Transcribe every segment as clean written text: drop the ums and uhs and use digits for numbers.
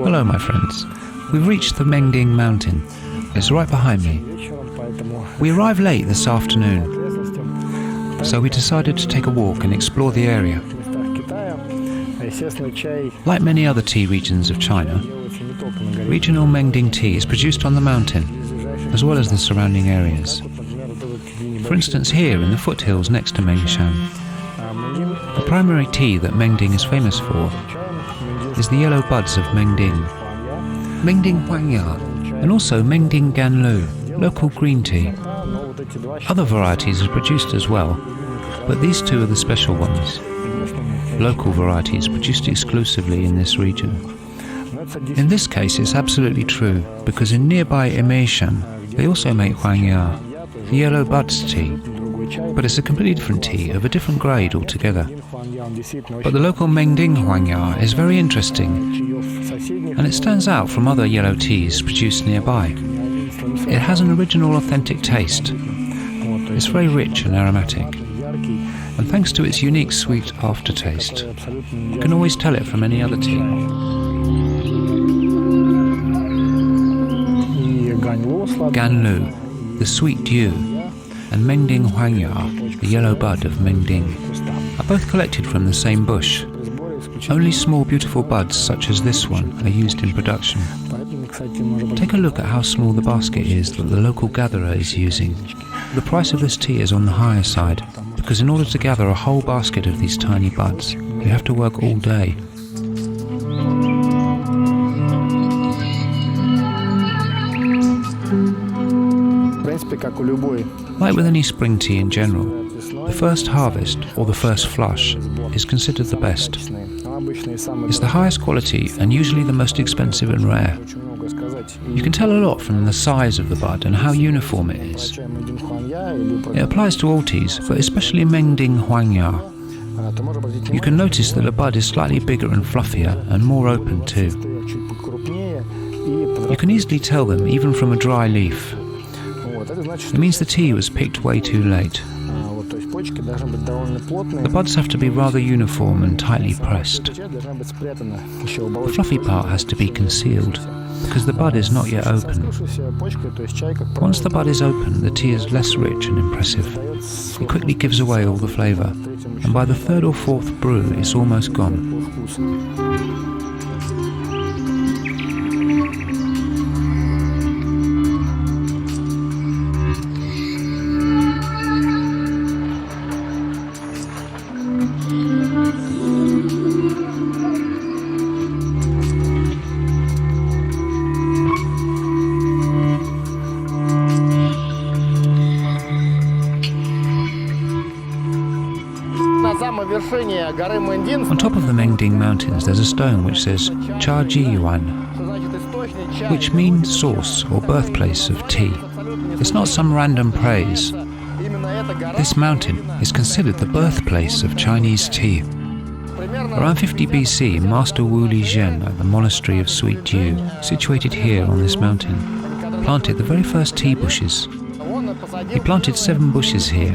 Hello, my friends. We've reached the Mengding mountain. It's right behind me. We arrived late this afternoon, so we decided to take a walk and explore the area. Like many other tea regions of China, regional Mengding tea is produced on the mountain, as well as the surrounding areas. For instance, here in the foothills next to Moychay, the primary tea that Mengding is famous for is the yellow buds of Mengding, Mengding Huangya, and also Mengding Ganglu, local green tea. Other varieties are produced as well, but these two are the special ones. Local varieties produced exclusively in this region. In this case, it's absolutely true, because in nearby Moychay, they also make Huangya, the yellow buds tea, but it's a completely different tea of a different grade altogether. But the local Mengding Huangya is very interesting, and it stands out from other yellow teas produced nearby. It has an original authentic taste. It's very rich and aromatic, and thanks to its unique sweet aftertaste, you can always tell it from any other tea. Ganglu, the Sweet Dew, and Mengding Huangya, the yellow bud of Mengding, are both collected from the same bush. Only small beautiful buds such as this one are used in production. Take a look at how small the basket is that the local gatherer is using. The price of this tea is on the higher side, because in order to gather a whole basket of these tiny buds, you have to work all day. Like with any spring tea in general, the first harvest, or the first flush, is considered the best. It's the highest quality and usually the most expensive and rare. You can tell a lot from the size of the bud and how uniform it is. It applies to all teas, but especially Mengding Huangya. You can notice that the bud is slightly bigger and fluffier and more open too. You can easily tell them even from a dry leaf. It means the tea was picked way too late. The buds have to be rather uniform and tightly pressed. The fluffy part has to be concealed, because the bud is not yet open. Once the bud is open, the tea is less rich and impressive. It quickly gives away all the flavour, and by the third or fourth brew, it's almost gone. On top of the Mengding mountains there's a stone which says Cha Ji Yuan, which means source or birthplace of tea. It's not some random praise. This mountain is considered the birthplace of Chinese tea. Around 50 BC, Master Wu Li Zhen at the Monastery of Sweet Dew, situated here on this mountain, planted the very first tea bushes. He planted 7 bushes here.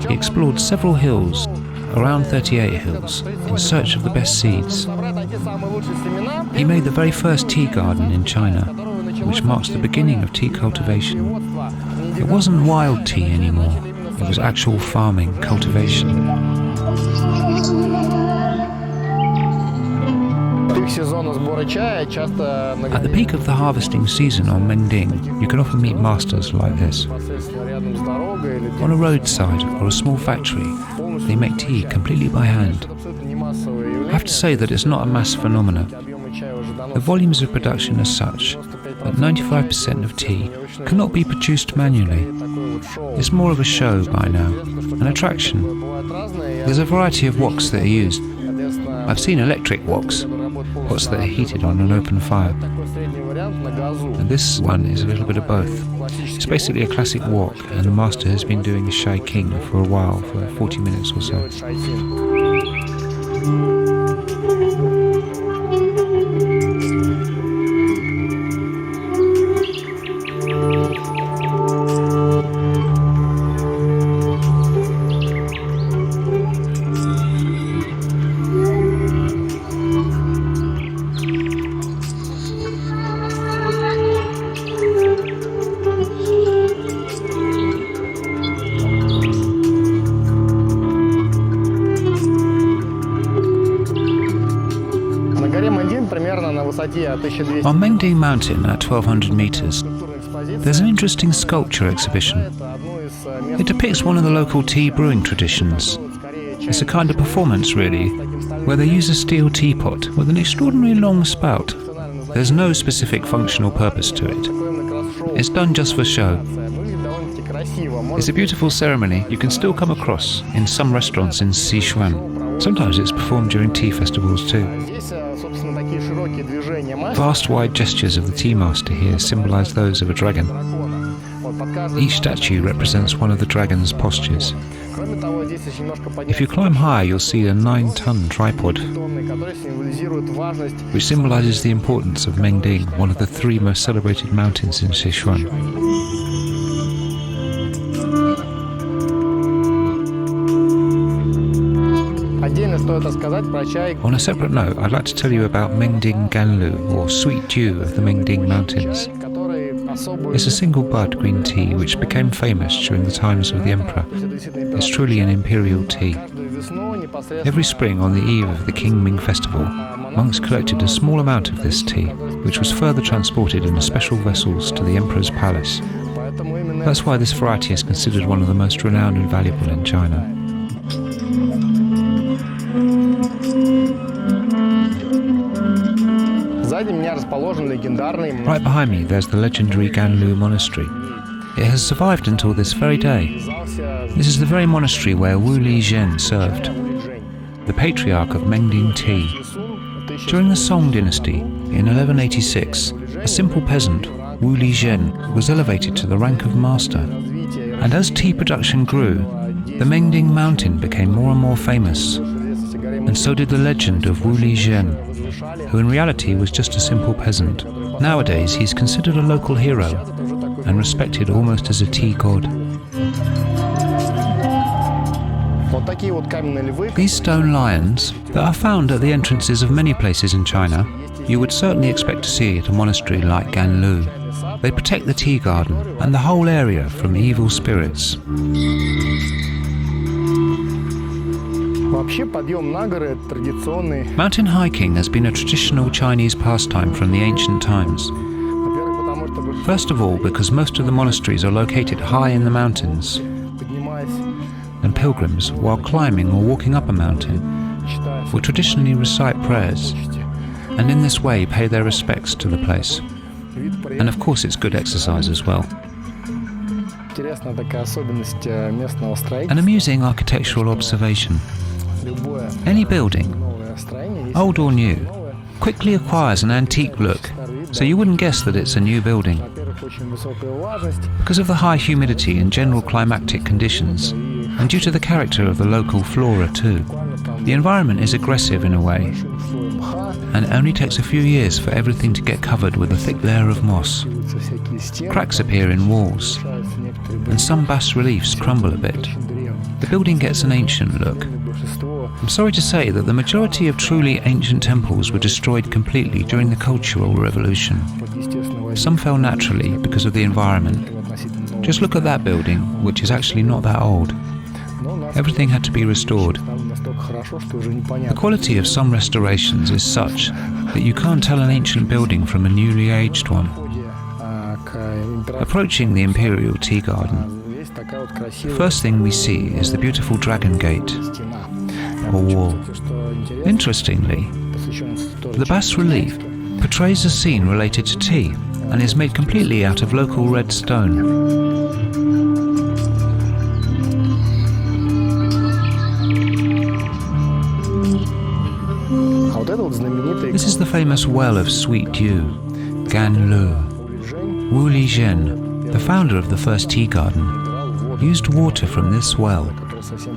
He explored several hills, around 38 hills, in search of the best seeds. He made the very first tea garden in China, which marks the beginning of tea cultivation. It wasn't wild tea anymore, it was actual farming, cultivation. At the peak of the harvesting season on Mengding, you can often meet masters like this. On a roadside or a small factory, they make tea completely by hand. I have to say that it's not a mass phenomenon. The volumes of production are such that 95% of tea cannot be produced manually. It's more of a show by now, an attraction. There's a variety of woks that are used. I've seen electric woks, pots that are heated on an open fire. And this one is a little bit of both. It's basically a classic wok, and the master has been doing the Shai King for a while, for 40 minutes or so. On Mengding Mountain at 1200 meters, there's an interesting sculpture exhibition. It depicts one of the local tea brewing traditions. It's a kind of performance, really, where they use a steel teapot with an extraordinarily long spout. There's no specific functional purpose to it. It's done just for show. It's a beautiful ceremony you can still come across in some restaurants in Sichuan. Sometimes it's performed during tea festivals too. Vast wide gestures of the tea master here symbolize those of a dragon. Each statue represents one of the dragon's postures. If you climb high, you'll see a 9-ton tripod, which symbolizes the importance of Mengding, one of the 3 most celebrated mountains in Sichuan. On a separate note, I'd like to tell you about Mengding Ganglu, or Sweet Dew of the Mengding Mountains. It's a single bud green tea which became famous during the times of the emperor. It's truly an imperial tea. Every spring on the eve of the King Ming festival, monks collected a small amount of this tea, which was further transported in special vessels to the emperor's palace. That's why this variety is considered one of the most renowned and valuable in China. Right behind me there's the legendary Ganglu Monastery. It has survived until this very day. This is the very monastery where Wu Li Zhen served, the patriarch of Mengding tea. During the Song dynasty, in 1186, a simple peasant, Wu Li Zhen, was elevated to the rank of master. And as tea production grew, the Mengding mountain became more and more famous. And so did the legend of Wu Li Zhen, who in reality was just a simple peasant. Nowadays, he's considered a local hero and respected almost as a tea god. These stone lions that are found at the entrances of many places in China, you would certainly expect to see at a monastery like Ganglu. They protect the tea garden and the whole area from evil spirits. Mountain hiking has been a traditional Chinese pastime from the ancient times. First of all, because most of the monasteries are located high in the mountains, and pilgrims, while climbing or walking up a mountain, will traditionally recite prayers, and in this way pay their respects to the place. And of course it's good exercise as well. An amusing architectural observation. Any building, old or new, quickly acquires an antique look, so you wouldn't guess that it's a new building. Because of the high humidity and general climatic conditions, and due to the character of the local flora too, the environment is aggressive in a way, and it only takes a few years for everything to get covered with a thick layer of moss. Cracks appear in walls, and some bas-reliefs crumble a bit. The building gets an ancient look. I'm sorry to say that the majority of truly ancient temples were destroyed completely during the Cultural Revolution. Some fell naturally because of the environment. Just look at that building, which is actually not that old. Everything had to be restored. The quality of some restorations is such that you can't tell an ancient building from a newly aged one. Approaching the Imperial Tea Garden, the first thing we see is the beautiful Dragon Gate, or wall. Interestingly, the bas-relief portrays a scene related to tea and is made completely out of local red stone. This is the famous well of Sweet Dew, Ganglu. Wu Li Zhen, the founder of the first tea garden, used water from this well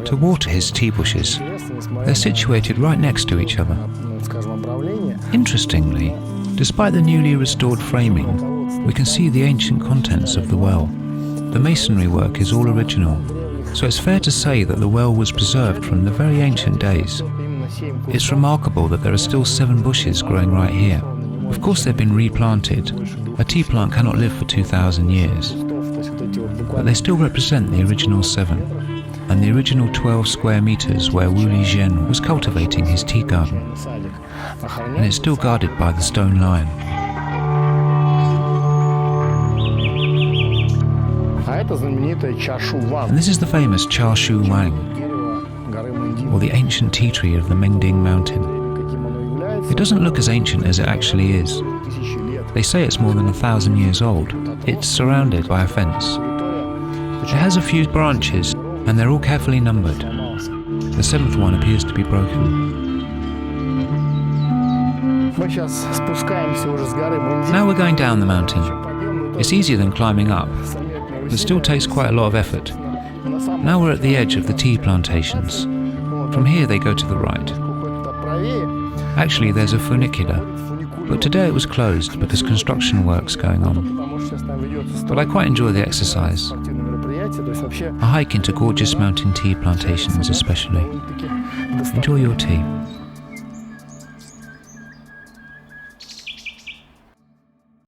to water his tea bushes. They're situated right next to each other. Interestingly, despite the newly restored framing, we can see the ancient contents of the well. The masonry work is all original, so it's fair to say that the well was preserved from the very ancient days. It's remarkable that there are still 7 bushes growing right here. Of course they've been replanted. A tea plant cannot live for 2,000 years. But they still represent the original 7, and the original 12 square meters where Wu Li Zhen was cultivating his tea garden. And it's still guarded by the stone lion. And this is the famous Cha Shu Wang, or the ancient tea tree of the Mengding mountain. It doesn't look as ancient as it actually is. They say it's more than 1,000 years old. It's surrounded by a fence. It has a few branches, and they're all carefully numbered. The 7th one appears to be broken. Now we're going down the mountain. It's easier than climbing up, but still takes quite a lot of effort. Now we're at the edge of the tea plantations. From here they go to the right. Actually, there's a funicular, but today it was closed because construction work's going on. But I quite enjoy the exercise. A hike into gorgeous mountain tea plantations especially. Enjoy your tea.